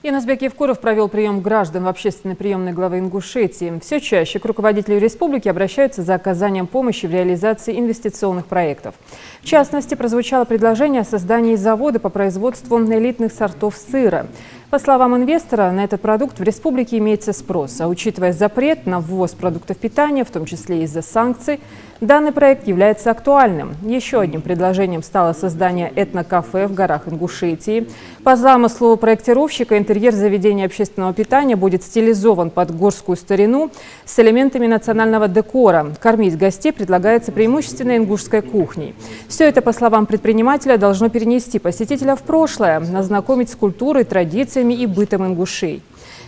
Иназбек Евкуров провел прием граждан в общественной приемной главы Ингушетии. Все чаще к руководителю республики обращаются за оказанием помощи в реализации инвестиционных проектов. В частности, прозвучало предложение о создании завода по производству элитных сортов сыра. По словам инвестора, на этот продукт в республике имеется спрос, а учитывая запрет на ввоз продуктов питания, в том числе из-за санкций, данный проект является актуальным. Еще одним предложением стало создание этнокафе в горах Ингушетии. По замыслу проектировщика, интерьер заведения общественного питания будет стилизован под горскую старину с элементами национального декора. Кормить гостей предлагается преимущественно ингушской кухней. Все это, по словам предпринимателя, должно перенести посетителя в прошлое, ознакомить с культурой, традициями и бытом ингушей.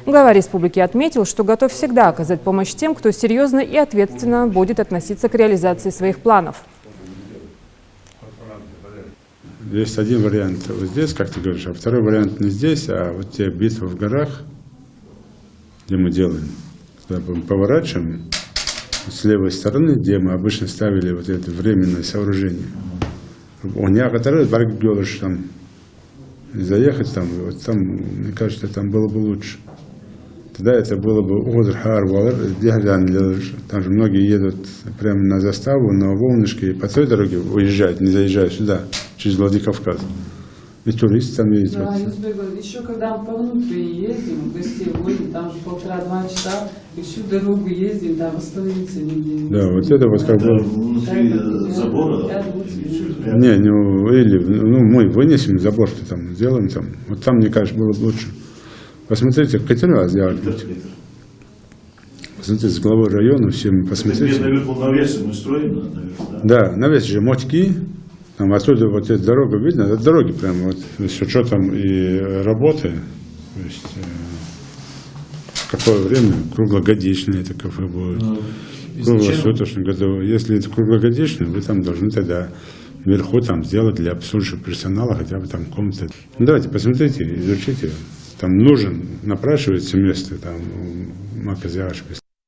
Глава республики отметил, что готов всегда оказать помощь тем, кто серьезно и ответственно будет относиться к реализации своих планов. Есть один вариант вот здесь, как ты говоришь, а второй вариант не здесь, а вот те битвы в горах, где мы делаем. Когда мы поворачиваем с левой стороны, где мы обычно ставили вот это временное сооружение. У некоторых баргёлыш там заехать там, вот там, мне кажется, там было бы лучше. Тогда это было бы там же многие едут прямо на заставу, на волнышке, и по той дороге уезжают, не заезжают сюда, через Владикавказ. И туристы там ездят. Да, еще когда мы по внутренней ездим, гостей водим, там же 1,5-2 часа, и всю дорогу ездим, да, восстановиться нигде. Да, вот это вот как бы... Внутри забора? Не, мы вынесем забор, там, сделаем там. Вот там, мне кажется, было бы лучше. Посмотрите, хотели сделать. Посмотрите, с главой района всем посмотрите. Наверху навесы мы строим, наверх, да? Да, навес же мотки. Там отсюда вот эта дорога видно, это дороги прямо вот с учетом и работы. То есть, в какое время круглогодичное это кафе будет. Круглосуточное году. Если это круглогодичное, вы там должны тогда вверху там сделать для обслуживающего персонала хотя бы там комнаты. Ну, давайте, посмотрите, изучите. Там нужен, напрашивается место, там, Маказиашка.